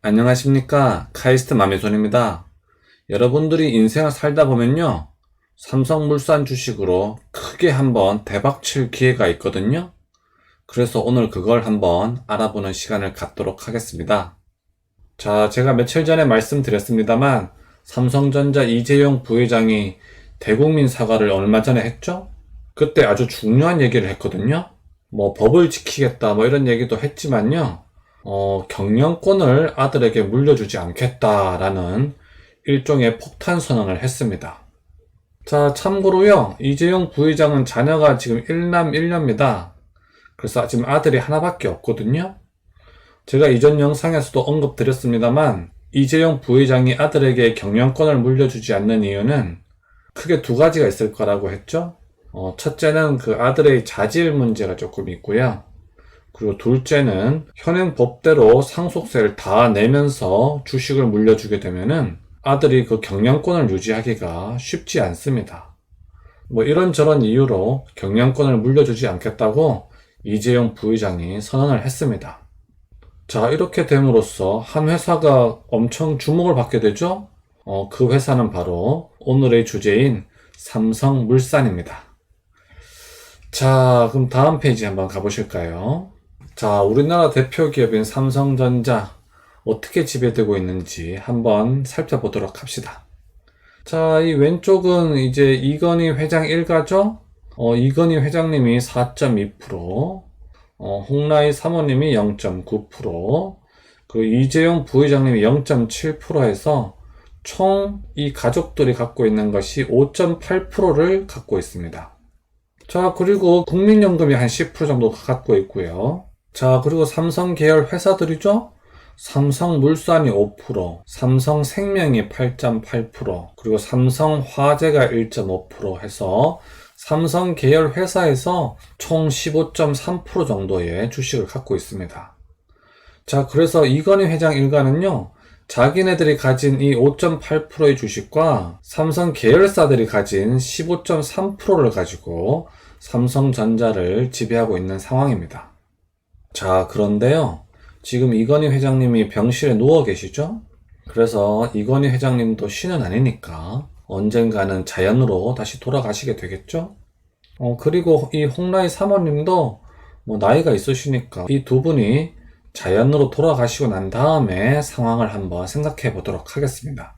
안녕하십니까. 카이스트 마미손입니다. 여러분들이 인생을 살다 보면요, 삼성물산 주식으로 크게 한번 대박칠 기회가 있거든요. 그래서 오늘 그걸 한번 알아보는 시간을 갖도록 하겠습니다. 자, 제가 며칠 전에 말씀드렸습니다만 삼성전자 이재용 부회장이 대국민 사과를 얼마 전에 했죠? 그때 아주 중요한 얘기를 했거든요. 법을 지키겠다 이런 얘기도 했지만요. 경영권을 아들에게 물려주지 않겠다라는 일종의 폭탄 선언을 했습니다. 자, 참고로요, 이재용 부회장은 자녀가 지금 1남 1녀입니다. 그래서 지금 아들이 하나밖에 없거든요. 제가 이전 영상에서도 언급드렸습니다만 이재용 부회장이 아들에게 경영권을 물려주지 않는 이유는 크게 두 가지가 있을 거라고 했죠. 첫째는 그 아들의 자질 문제가 조금 있고요. 그리고 둘째는 현행 법대로 상속세를 다 내면서 주식을 물려주게 되면은 아들이 그 경영권을 유지하기가 쉽지 않습니다. 이런저런 이유로 경영권을 물려주지 않겠다고 이재용 부회장이 선언을 했습니다. 자, 이렇게 됨으로써 한 회사가 엄청 주목을 받게 되죠? 그 회사는 바로 오늘의 주제인 삼성물산입니다. 자, 그럼 다음 페이지 한번 가보실까요? 자, 우리나라 대표 기업인 삼성전자 어떻게 지배되고 있는지 한번 살펴보도록 합시다. 자, 이 왼쪽은 이제 이건희 회장 일가죠? 이건희 회장님이 4.2%, 홍라희 사모님이 0.9%, 그 이재용 부회장님이 0.7% 해서 총 이 가족들이 갖고 있는 것이 5.8%를 갖고 있습니다. 자, 그리고 국민연금이 한 10% 정도 갖고 있고요. 자, 그리고 삼성 계열 회사들이죠? 삼성물산이 5%, 삼성생명이 8.8%, 그리고 삼성화재가 1.5% 해서 삼성 계열 회사에서 총 15.3% 정도의 주식을 갖고 있습니다. 자, 그래서 이건희 회장 일가는요, 자기네들이 가진 이 5.8%의 주식과 삼성 계열사들이 가진 15.3%를 가지고 삼성전자를 지배하고 있는 상황입니다. 자, 그런데요, 지금 이건희 회장님이 병실에 누워 계시죠? 그래서 이건희 회장님도 신은 아니니까 언젠가는 자연으로 다시 돌아가시게 되겠죠? 그리고 이 홍라희 사모님도 나이가 있으시니까 이 두 분이 자연으로 돌아가시고 난 다음에 상황을 한번 생각해 보도록 하겠습니다.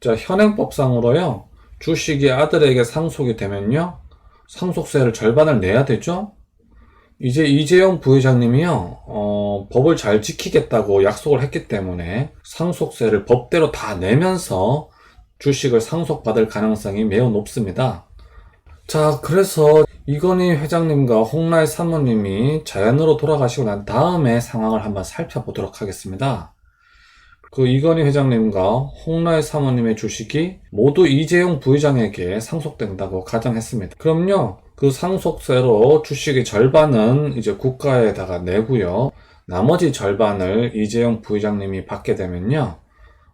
자, 현행법상으로요, 주식이 아들에게 상속이 되면요, 상속세를 절반을 내야 되죠? 이제 이재용 부회장님이요, 법을 잘 지키겠다고 약속을 했기 때문에 상속세를 법대로 다 내면서 주식을 상속받을 가능성이 매우 높습니다. 자, 그래서 이건희 회장님과 홍라희 사모님이 자연으로 돌아가시고 난 다음에 상황을 한번 살펴보도록 하겠습니다. 그 이건희 회장님과 홍라희 사모님의 주식이 모두 이재용 부회장에게 상속된다고 가정했습니다. 그럼요, 그 상속세로 주식의 절반은 이제 국가에다가 내고요, 나머지 절반을 이재용 부회장님이 받게 되면요,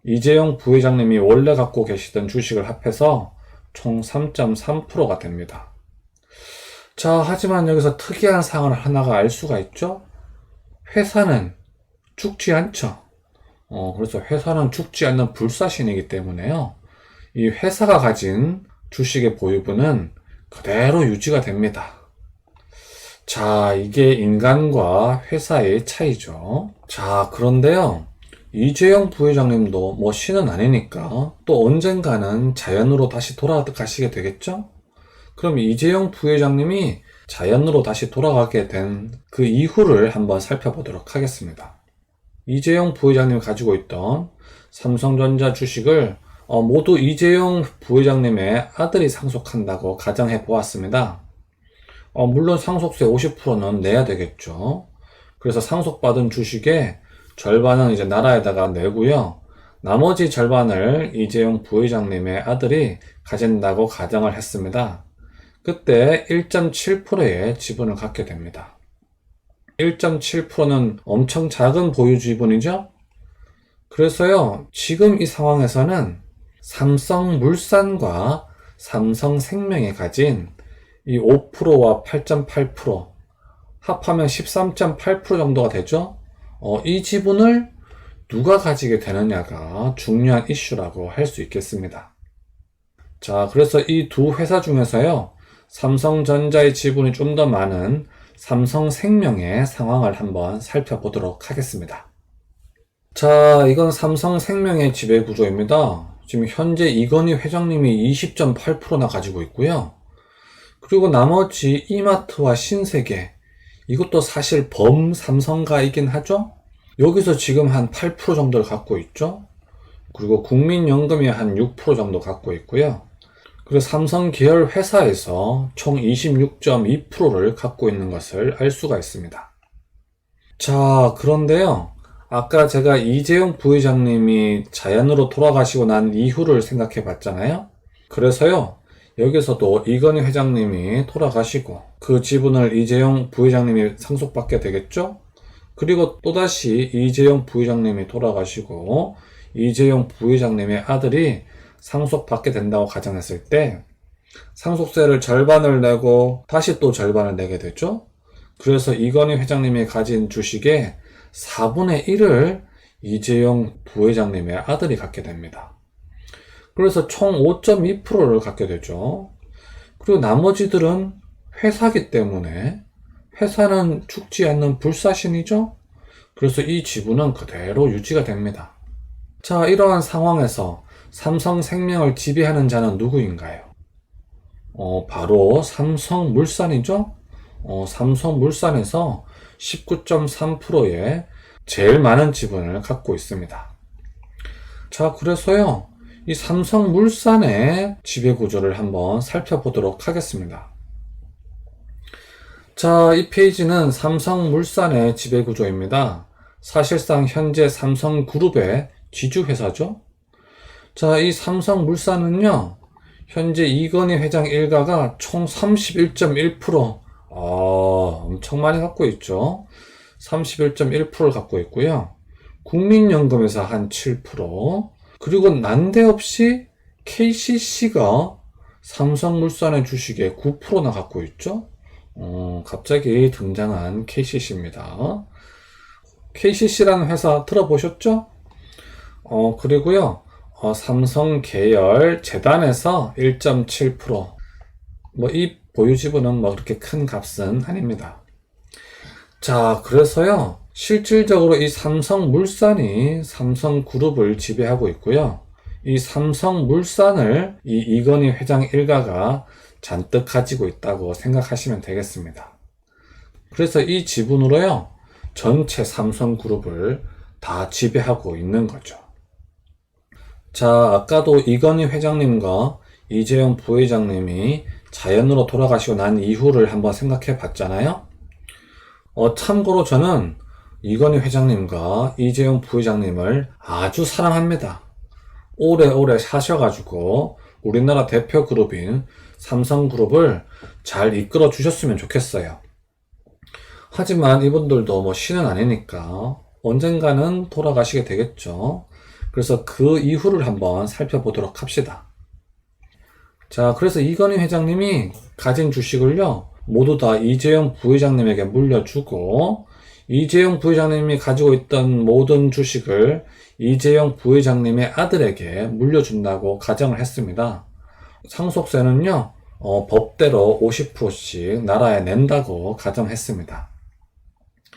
이재용 부회장님이 원래 갖고 계시던 주식을 합해서 총 3.3%가 됩니다. 자, 하지만 여기서 특이한 사항을 하나가 알 수가 있죠? 회사는 죽지 않죠. 그래서 회사는 죽지 않는 불사신이기 때문에요, 이 회사가 가진 주식의 보유분은 그대로 유지가 됩니다. 자, 이게 인간과 회사의 차이죠. 자, 그런데요, 이재용 부회장님도 신은 아니니까 또 언젠가는 자연으로 다시 돌아가시게 되겠죠? 그럼 이재용 부회장님이 자연으로 다시 돌아가게 된 그 이후를 한번 살펴보도록 하겠습니다. 이재용 부회장님이 가지고 있던 삼성전자 주식을 모두 이재용 부회장님의 아들이 상속한다고 가정해 보았습니다. 물론 상속세 50%는 내야 되겠죠. 그래서 상속받은 주식의 절반은 이제 나라에다가 내고요, 나머지 절반을 이재용 부회장님의 아들이 가진다고 가정을 했습니다. 그때 1.7%의 지분을 갖게 됩니다. 1.7%는 엄청 작은 보유 지분이죠? 그래서요, 지금 이 상황에서는 삼성물산과 삼성생명이 가진 이 5%와 8.8% 합하면 13.8% 정도가 되죠? 이 지분을 누가 가지게 되느냐가 중요한 이슈라고 할 수 있겠습니다. 자, 그래서 이 두 회사 중에서요, 삼성전자의 지분이 좀 더 많은 삼성생명의 상황을 한번 살펴보도록 하겠습니다. 자, 이건 삼성생명의 지배구조입니다. 지금 현재 이건희 회장님이 20.8%나 가지고 있고요. 그리고 나머지 이마트와 신세계, 이것도 사실 범삼성가이긴 하죠. 여기서 지금 한 8% 정도를 갖고 있죠. 그리고 국민연금이 한 6% 정도 갖고 있고요. 그리고 삼성 계열 회사에서 총 26.2%를 갖고 있는 것을 알 수가 있습니다. 자, 그런데요, 아까 제가 이재용 부회장님이 자연으로 돌아가시고 난 이후를 생각해 봤잖아요. 그래서요, 여기서도 이건희 회장님이 돌아가시고 그 지분을 이재용 부회장님이 상속받게 되겠죠. 그리고 또다시 이재용 부회장님이 돌아가시고 이재용 부회장님의 아들이 상속받게 된다고 가정했을 때 상속세를 절반을 내고 다시 또 절반을 내게 되죠. 그래서 이건희 회장님이 가진 주식의 4분의 1을 이재용 부회장님의 아들이 갖게 됩니다. 그래서 총 5.2%를 갖게 되죠. 그리고 나머지들은 회사기 때문에 회사는 죽지 않는 불사신이죠. 그래서 이 지분은 그대로 유지가 됩니다. 자, 이러한 상황에서 삼성생명을 지배하는 자는 누구인가요? 바로 삼성물산이죠. 삼성물산에서 19.3%의 제일 많은 지분을 갖고 있습니다. 자, 그래서요, 이 삼성물산의 지배구조를 한번 살펴보도록 하겠습니다. 자, 이 페이지는 삼성물산의 지배구조입니다. 사실상 현재 삼성그룹의 지주회사죠. 자, 이 삼성물산은요, 현재 이건희 회장 일가가 총 31.1%, 엄청 많이 갖고 있죠. 31.1%를 갖고 있고요. 국민연금에서 한 7%, 그리고 난데없이 KCC가 삼성물산의 주식의 9%나 갖고 있죠. 갑자기 등장한 KCC입니다. KCC라는 회사 들어보셨죠? 그리고요, 삼성 계열 재단에서 1.7%, 이 보유 지분은 그렇게 큰 값은 아닙니다. 자, 그래서요, 실질적으로 이 삼성물산이 삼성그룹을 지배하고 있고요. 이 삼성물산을 이 이건희 회장 일가가 잔뜩 가지고 있다고 생각하시면 되겠습니다. 그래서 이 지분으로요, 전체 삼성그룹을 다 지배하고 있는 거죠. 자, 아까도 이건희 회장님과 이재용 부회장님이 자연으로 돌아가시고 난 이후를 한번 생각해 봤잖아요. 참고로 저는 이건희 회장님과 이재용 부회장님을 아주 사랑합니다. 오래오래 사셔가지고 우리나라 대표 그룹인 삼성그룹을 잘 이끌어 주셨으면 좋겠어요. 하지만 이분들도 신은 아니니까 언젠가는 돌아가시게 되겠죠. 그래서 그 이후를 한번 살펴보도록 합시다. 자, 그래서 이건희 회장님이 가진 주식을요, 모두 다 이재용 부회장님에게 물려주고, 이재용 부회장님이 가지고 있던 모든 주식을 이재용 부회장님의 아들에게 물려준다고 가정을 했습니다. 상속세는요, 법대로 50%씩 나라에 낸다고 가정했습니다.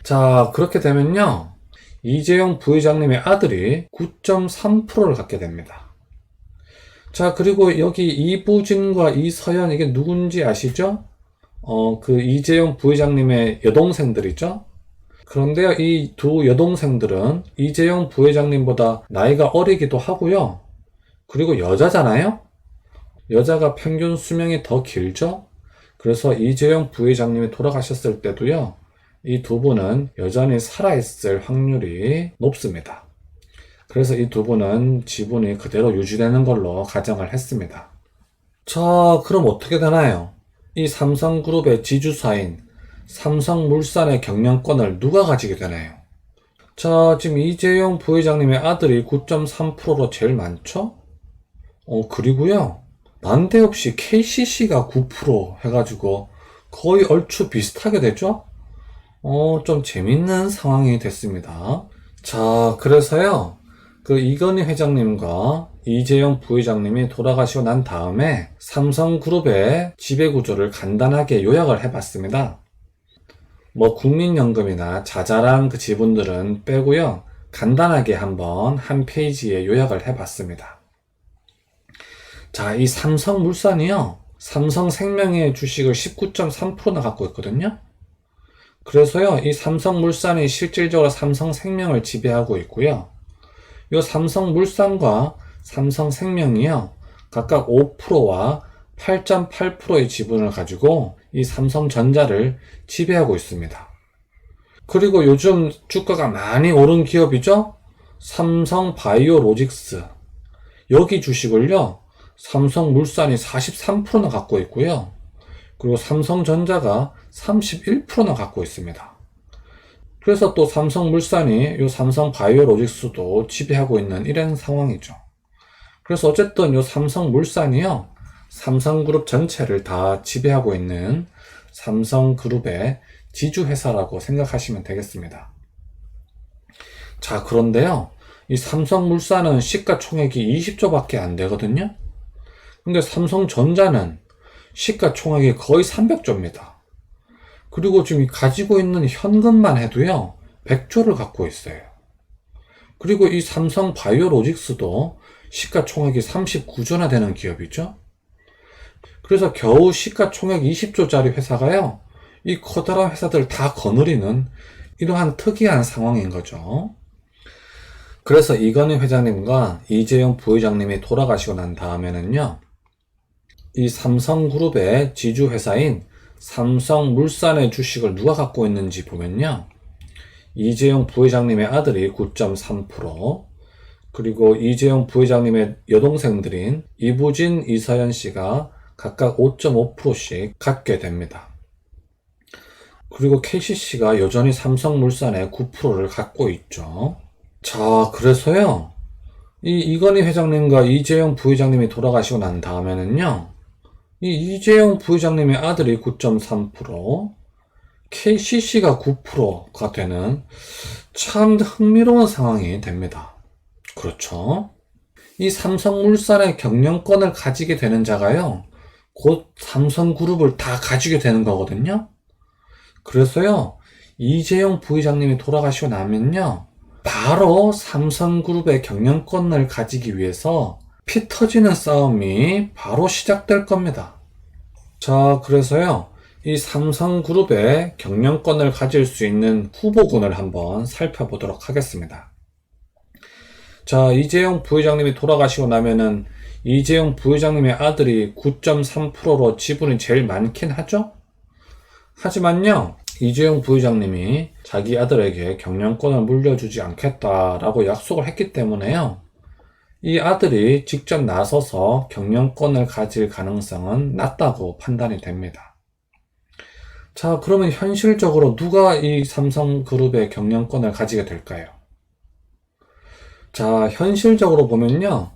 자, 그렇게 되면요, 이재용 부회장님의 아들이 9.3%를 갖게 됩니다. 자, 그리고 여기 이부진과 이서연, 이게 누군지 아시죠? 그 이재용 부회장님의 여동생들이죠? 그런데요, 이 두 여동생들은 이재용 부회장님보다 나이가 어리기도 하고요. 그리고 여자잖아요? 여자가 평균 수명이 더 길죠? 그래서 이재용 부회장님이 돌아가셨을 때도요, 이 두 분은 여전히 살아있을 확률이 높습니다. 그래서 이 두 분은 지분이 그대로 유지되는 걸로 가정을 했습니다. 자, 그럼 어떻게 되나요? 이 삼성그룹의 지주사인 삼성물산의 경영권을 누가 가지게 되나요? 자, 지금 이재용 부회장님의 아들이 9.3%로 제일 많죠? 그리고요, 난데없이 KCC가 9% 해가지고 거의 얼추 비슷하게 되죠? 좀 재밌는 상황이 됐습니다. 자, 그래서요, 그 이건희 회장님과 이재용 부회장님이 돌아가시고 난 다음에 삼성그룹의 지배구조를 간단하게 요약을 해봤습니다. 뭐 국민연금이나 자잘한 그 지분들은 빼고요, 간단하게 한번 한 페이지에 요약을 해봤습니다. 자, 이 삼성물산이요, 삼성생명의 주식을 19.3%나 갖고 있거든요. 그래서요, 이 삼성물산이 실질적으로 삼성생명을 지배하고 있고요. 이 삼성물산과 삼성생명이요, 각각 5%와 8.8%의 지분을 가지고 이 삼성전자를 지배하고 있습니다. 그리고 요즘 주가가 많이 오른 기업이죠? 삼성바이오로직스. 여기 주식을요, 삼성물산이 43%나 갖고 있고요. 그리고 삼성전자가 31%나 갖고 있습니다. 그래서 또 삼성물산이 요 삼성바이오로직스도 지배하고 있는 이런 상황이죠. 그래서 어쨌든 요 삼성물산이요, 삼성그룹 전체를 다 지배하고 있는 삼성그룹의 지주회사라고 생각하시면 되겠습니다. 자, 그런데요, 이 삼성물산은 시가총액이 20조밖에 안 되거든요. 근데 삼성전자는 시가총액이 거의 300조입니다. 그리고 지금 가지고 있는 현금만 해도요, 100조를 갖고 있어요. 그리고 이 삼성바이오로직스도 시가총액이 39조나 되는 기업이죠. 그래서 겨우 시가총액 20조짜리 회사가요, 이 커다란 회사들 다 거느리는 이러한 특이한 상황인 거죠. 그래서 이건희 회장님과 이재용 부회장님이 돌아가시고 난 다음에는요, 이 삼성그룹의 지주회사인 삼성물산의 주식을 누가 갖고 있는지 보면요, 이재용 부회장님의 아들이 9.3%, 그리고 이재용 부회장님의 여동생들인 이부진, 이서연 씨가 각각 5.5%씩 갖게 됩니다. 그리고 KCC가 여전히 삼성물산의 9%를 갖고 있죠. 자, 그래서요, 이 이건희 회장님과 이재용 부회장님이 돌아가시고 난 다음에는요, 이 이재용 부회장님의 아들이 9.3%, KCC가 9%가 되는 참 흥미로운 상황이 됩니다. 그렇죠? 이 삼성물산의 경영권을 가지게 되는 자가요, 곧 삼성그룹을 다 가지게 되는 거거든요. 그래서요, 이재용 부회장님이 돌아가시고 나면요, 바로 삼성그룹의 경영권을 가지기 위해서 피 터지는 싸움이 바로 시작될 겁니다. 자, 그래서요, 이 삼성그룹의 경영권을 가질 수 있는 후보군을 한번 살펴보도록 하겠습니다. 자, 이재용 부회장님이 돌아가시고 나면은 이재용 부회장님의 아들이 9.3%로 지분이 제일 많긴 하죠? 하지만요, 이재용 부회장님이 자기 아들에게 경영권을 물려주지 않겠다라고 약속을 했기 때문에요, 이 아들이 직접 나서서 경영권을 가질 가능성은 낮다고 판단이 됩니다. 자, 그러면 현실적으로 누가 이 삼성그룹의 경영권을 가지게 될까요? 자, 현실적으로 보면요,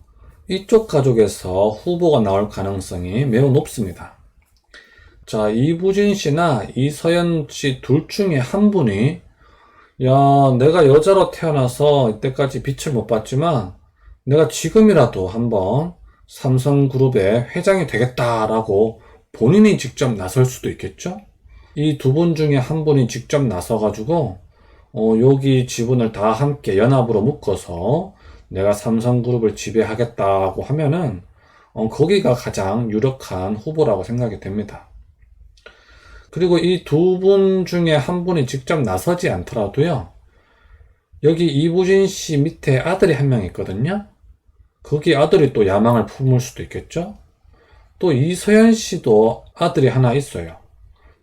이쪽 가족에서 후보가 나올 가능성이 매우 높습니다. 자, 이부진 씨나 이서연 씨 둘 중에 한 분이, 야, 내가 여자로 태어나서 이때까지 빛을 못 봤지만 내가 지금이라도 한번 삼성그룹의 회장이 되겠다라고 본인이 직접 나설 수도 있겠죠? 이 두 분 중에 한 분이 직접 나서가지고 여기 지분을 다 함께 연합으로 묶어서 내가 삼성그룹을 지배하겠다고 하면은 거기가 가장 유력한 후보라고 생각이 됩니다. 그리고 이 두 분 중에 한 분이 직접 나서지 않더라도요, 여기 이부진 씨 밑에 아들이 한 명 있거든요. 거기 아들이 또 야망을 품을 수도 있겠죠. 또 이서연 씨도 아들이 하나 있어요.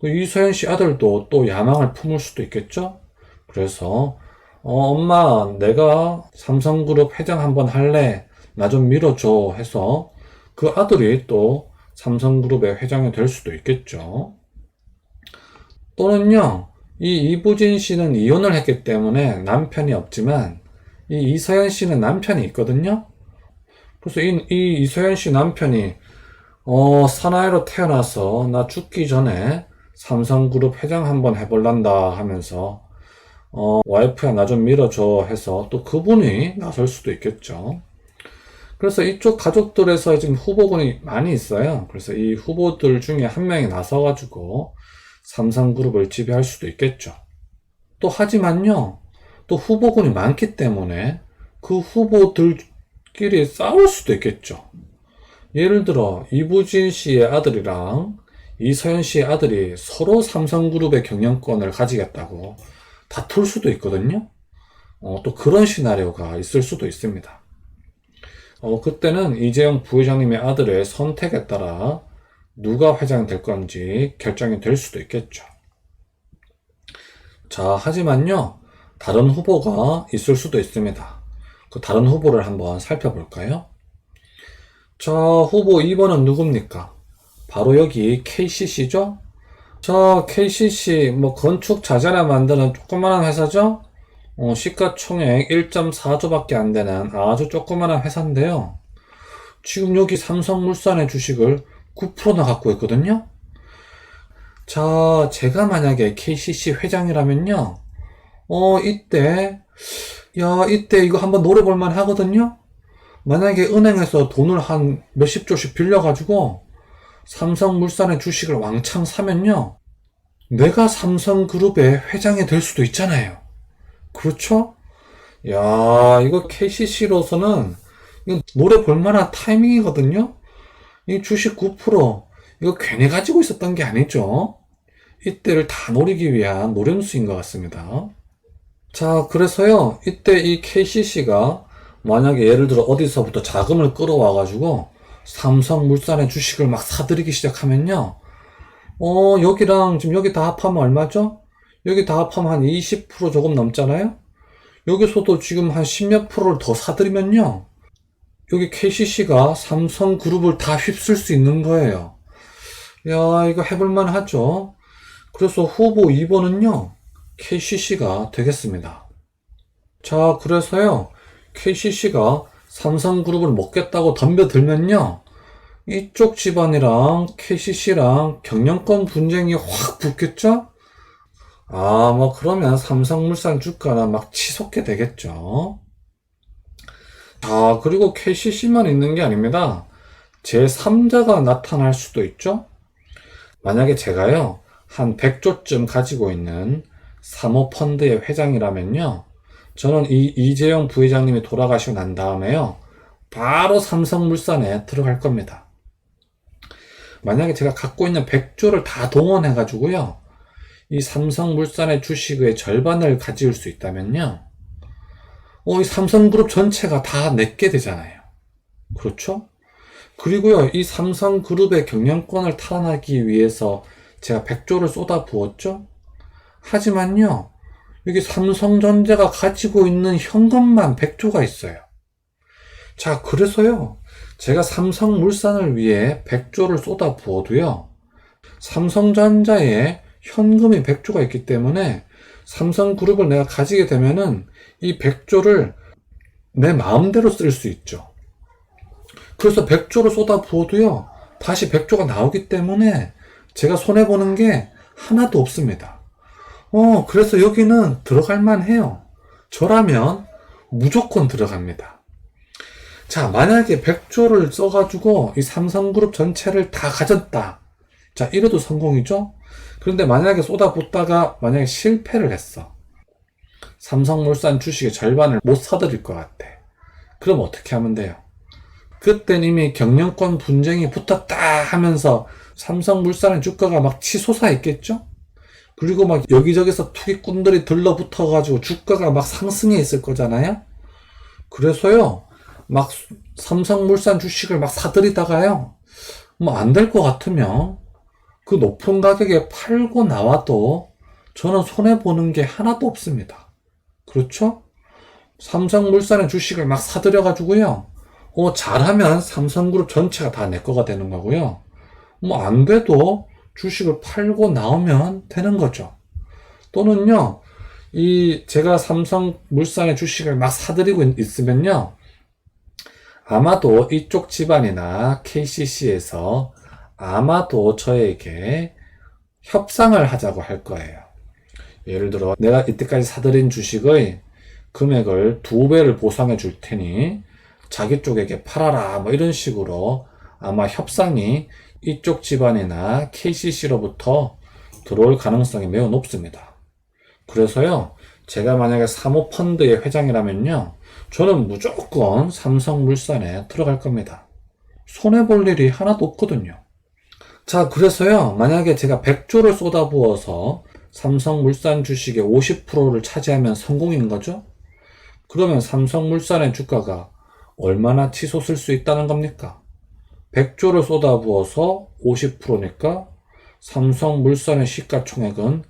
이서연 씨 아들도 또 야망을 품을 수도 있겠죠. 그래서 엄마, 내가 삼성그룹 회장 한번 할래, 나 좀 밀어줘 해서 그 아들이 또 삼성그룹의 회장이 될 수도 있겠죠. 또는요, 이 이부진 씨는 이혼을 했기 때문에 남편이 없지만 이 이서연 씨는 남편이 있거든요. 그래서 이 이서연 씨 남편이 사나이로 태어나서 나 죽기 전에 삼성그룹 회장 한번 해볼란다 하면서 와이프야 나 좀 밀어줘 해서 또 그분이 나설 수도 있겠죠. 그래서 이쪽 가족들에서 지금 후보군이 많이 있어요. 그래서 이 후보들 중에 한 명이 나서가지고 삼성그룹을 지배할 수도 있겠죠. 또 하지만요, 또 후보군이 많기 때문에 그 후보들끼리 싸울 수도 있겠죠. 예를 들어 이부진 씨의 아들이랑 이서연 씨의 아들이 서로 삼성그룹의 경영권을 가지겠다고 다툴 수도 있거든요. 또 그런 시나리오가 있을 수도 있습니다. 그때는 이재용 부회장님의 아들의 선택에 따라 누가 회장이 될 건지 결정이 될 수도 있겠죠. 자, 하지만요, 다른 후보가 있을 수도 있습니다. 그 다른 후보를 한번 살펴볼까요? 자, 후보 2번은 누굽니까? 바로 여기 KCC죠? 자, KCC, 건축 자재나 만드는 조그만한 회사죠? 시가총액 1.4조밖에 안 되는 아주 조그만한 회사인데요. 지금 여기 삼성물산의 주식을 9%나 갖고 있거든요. 자, 제가 만약에 KCC 회장이라면요. 이때 이거 한번 노려볼만 하거든요. 만약에 은행에서 돈을 한 몇십 조씩 빌려가지고 삼성물산의 주식을 왕창 사면요. 내가 삼성그룹의 회장이 될 수도 있잖아요. 그렇죠? 야, 이거 KCC로서는 이거 노려볼 만한 타이밍이거든요. 이 주식 9% 이거 괜히 가지고 있었던 게 아니죠. 이때를 다 노리기 위한 노림수인 것 같습니다. 자, 그래서요, 이때 이 KCC가 만약에 예를 들어 어디서부터 자금을 끌어와가지고 삼성물산의 주식을 막 사들이기 시작하면요. 여기랑 지금 여기 다 합하면 얼마죠? 여기 다 합하면 한 20% 조금 넘잖아요? 여기서도 지금 한 10몇 프로를 더 사들이면요. 여기 KCC가 삼성그룹을 다 휩쓸 수 있는 거예요. 야, 이거 해볼만 하죠? 그래서 후보 2번은요, KCC가 되겠습니다. 자, 그래서요, KCC가 삼성그룹을 먹겠다고 덤벼들면요, 이쪽 집안이랑 KCC랑 경영권 분쟁이 확 붙겠죠? 그러면 삼성물산 주가는 막 치솟게 되겠죠. 그리고 KCC만 있는 게 아닙니다. 제3자가 나타날 수도 있죠? 만약에 제가요, 한 100조쯤 가지고 있는 사모펀드의 회장이라면요, 저는 이 이재용 부회장님이 돌아가시고 난 다음에요, 바로 삼성물산에 들어갈 겁니다. 만약에 제가 갖고 있는 100조를 다 동원해가지고요, 이 삼성물산의 주식의 절반을 가질 수 있다면요, 이 삼성그룹 전체가 다 내게 되잖아요. 그렇죠? 그리고요, 이 삼성그룹의 경영권을 탈환하기 위해서 제가 100조를 쏟아 부었죠? 하지만요, 여기 삼성전자가 가지고 있는 현금만 100조가 있어요. 자, 그래서요, 제가 삼성물산을 위해 100조를 쏟아 부어도요, 삼성전자에 현금이 100조가 있기 때문에 삼성그룹을 내가 가지게 되면은 이 100조를 내 마음대로 쓸 수 있죠. 그래서 100조를 쏟아 부어도요, 다시 100조가 나오기 때문에 제가 손해보는 게 하나도 없습니다. 그래서 여기는 들어갈만 해요. 저라면 무조건 들어갑니다. 자, 만약에 100조를 써가지고 이 삼성그룹 전체를 다 가졌다. 자, 이래도 성공이죠? 그런데 만약에 쏟아붓다가 만약에 실패를 했어. 삼성물산 주식의 절반을 못 사들일 것 같아. 그럼 어떻게 하면 돼요? 그땐 이미 경영권 분쟁이 붙었다 하면서 삼성물산의 주가가 막 치솟아 있겠죠? 그리고 막 여기저기서 투기꾼들이 들러붙어가지고 주가가 막 상승해 있을 거잖아요? 그래서요, 막 삼성물산 주식을 막 사들이다가요, 안 될 것 같으면 그 높은 가격에 팔고 나와도 저는 손해보는 게 하나도 없습니다. 그렇죠? 삼성물산의 주식을 막 사들여가지고요, 잘하면 삼성그룹 전체가 다 내 거가 되는 거고요. 안 돼도 주식을 팔고 나오면 되는 거죠. 또는요, 제가 삼성물산의 주식을 막 사들이고 있으면요, 아마도 이쪽 집안이나 KCC에서 아마도 저에게 협상을 하자고 할 거예요. 예를 들어 내가 이때까지 사들인 주식의 금액을 2배를 보상해 줄 테니 자기 쪽에게 팔아라 뭐 이런 식으로 아마 협상이 이쪽 집안이나 KCC로부터 들어올 가능성이 매우 높습니다. 그래서요, 제가 만약에 사모펀드의 회장이라면요, 저는 무조건 삼성물산에 들어갈 겁니다. 손해볼 일이 하나도 없거든요. 자, 그래서요, 만약에 제가 100조를 쏟아부어서 삼성물산 주식의 50%를 차지하면 성공인 거죠? 그러면 삼성물산의 주가가 얼마나 치솟을 수 있다는 겁니까? 100조를 쏟아부어서 50%니까 삼성물산의 시가총액은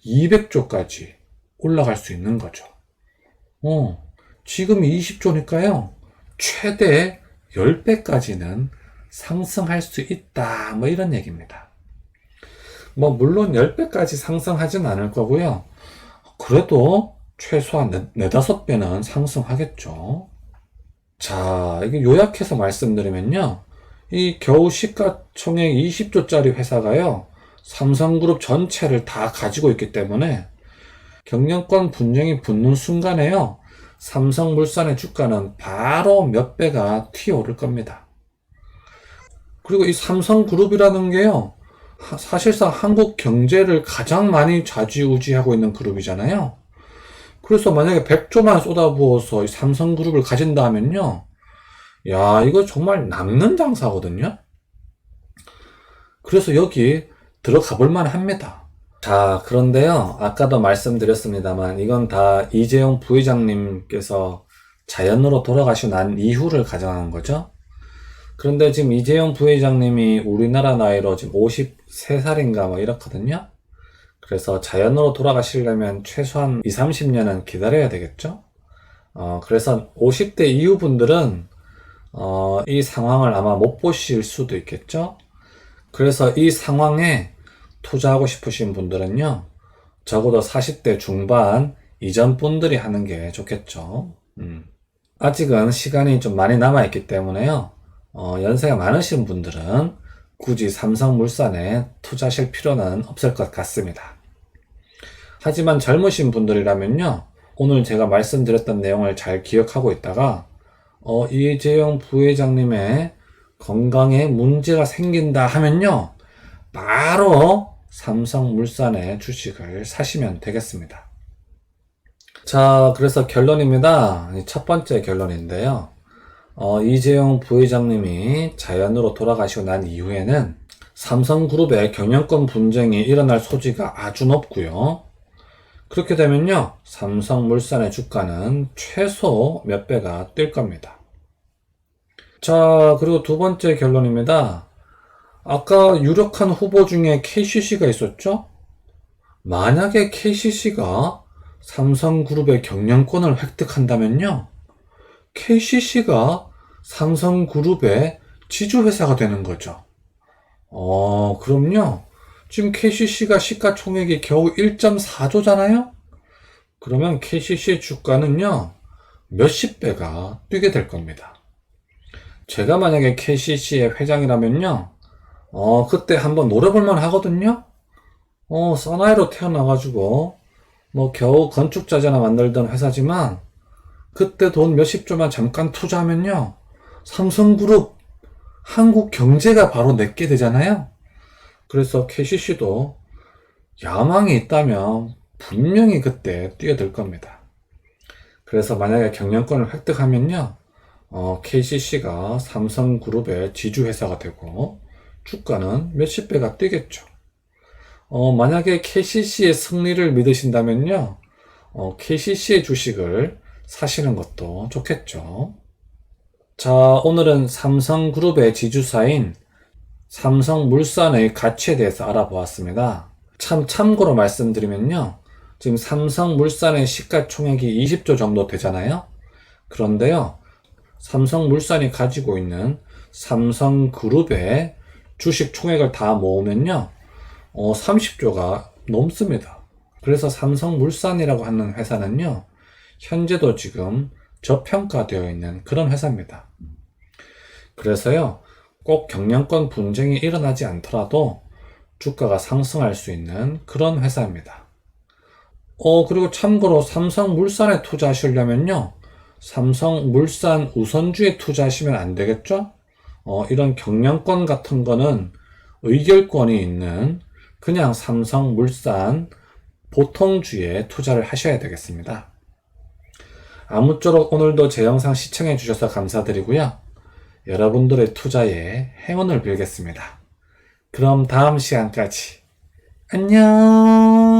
200조까지 올라갈 수 있는 거죠. 지금 20조니까요. 최대 10배까지는 상승할 수 있다. 뭐 이런 얘기입니다. 뭐 물론 10배까지 상승하진 않을 거고요. 그래도 최소한 4, 5배는 상승하겠죠. 자, 이게 요약해서 말씀드리면요. 이 겨우 시가총액 20조짜리 회사가요. 삼성그룹 전체를 다 가지고 있기 때문에 경영권 분쟁이 붙는 순간에요. 삼성물산의 주가는 바로 몇 배가 튀어오를 겁니다. 그리고 이 삼성그룹이라는 게요. 사실상 한국 경제를 가장 많이 좌지우지하고 있는 그룹이잖아요. 그래서 만약에 100조만 쏟아부어서 이 삼성그룹을 가진다 하면요. 야, 이거 정말 남는 장사거든요. 그래서 여기 들어가 볼만 합니다. 자, 그런데요. 아까도 말씀드렸습니다만 이건 다 이재용 부회장님께서 자연으로 돌아가시고 난 이후를 가정한 거죠. 그런데 지금 이재용 부회장님이 우리나라 나이로 지금 53살인가 뭐 이렇거든요. 그래서 자연으로 돌아가시려면 최소한 20, 30년은 기다려야 되겠죠. 그래서 50대 이후 분들은 이 상황을 아마 못 보실 수도 있겠죠. 그래서 이 상황에 투자하고 싶으신 분들은요, 적어도 40대 중반 이전 분들이 하는 게 좋겠죠. 아직은 시간이 좀 많이 남아있기 때문에요, 연세가 많으신 분들은 굳이 삼성물산에 투자하실 필요는 없을 것 같습니다. 하지만 젊으신 분들이라면요, 오늘 제가 말씀드렸던 내용을 잘 기억하고 있다가 이재용 부회장님의 건강에 문제가 생긴다 하면요, 바로 삼성물산의 주식을 사시면 되겠습니다. 자, 그래서 결론입니다. 첫 번째 결론인데요. 이재용 부회장님이 자연으로 돌아가시고 난 이후에는 삼성그룹의 경영권 분쟁이 일어날 소지가 아주 높고요. 그렇게 되면요, 삼성물산의 주가는 최소 몇 배가 뛸 겁니다. 자, 그리고 두 번째 결론입니다. 아까 유력한 후보 중에 KCC가 있었죠? 만약에 KCC가 삼성그룹의 경영권을 획득한다면요, KCC가 삼성그룹의 지주회사가 되는 거죠. 그럼요. 지금 KCC가 시가총액이 겨우 1.4조잖아요? 그러면 KCC의 주가는요, 몇십 배가 뛰게 될 겁니다. 제가 만약에 KCC의 회장이라면요, 그때 한번 노려볼만 하거든요? 사나이로 태어나가지고, 뭐 겨우 건축자재나 만들던 회사지만, 그때 돈 몇십 조만 잠깐 투자하면요, 삼성그룹, 한국 경제가 바로 내게 되잖아요? 그래서 KCC도 야망이 있다면 분명히 그때 뛰어들 겁니다. 그래서 만약에 경영권을 획득하면요, KCC가 삼성그룹의 지주회사가 되고, 주가는 몇십 배가 뛰겠죠. 만약에 KCC의 승리를 믿으신다면요, KCC의 주식을 사시는 것도 좋겠죠. 자, 오늘은 삼성그룹의 지주사인 삼성물산의 가치에 대해서 알아보았습니다. 참고로 말씀드리면요, 지금 삼성물산의 시가총액이 20조 정도 되잖아요. 그런데요, 삼성물산이 가지고 있는 삼성그룹의 주식 총액을 다 모으면요, 30조가 넘습니다. 그래서 삼성물산이라고 하는 회사는요, 현재도 지금 저평가되어 있는 그런 회사입니다. 그래서요, 꼭 경영권 분쟁이 일어나지 않더라도 주가가 상승할 수 있는 그런 회사입니다. 그리고 참고로 삼성물산에 투자하시려면요. 삼성물산 우선주에 투자하시면 안 되겠죠? 이런 경영권 같은 거는 의결권이 있는 그냥 삼성물산 보통주에 투자를 하셔야 되겠습니다. 아무쪼록 오늘도 제 영상 시청해 주셔서 감사드리고요. 여러분들의 투자에 행운을 빌겠습니다. 그럼 다음 시간까지 안녕.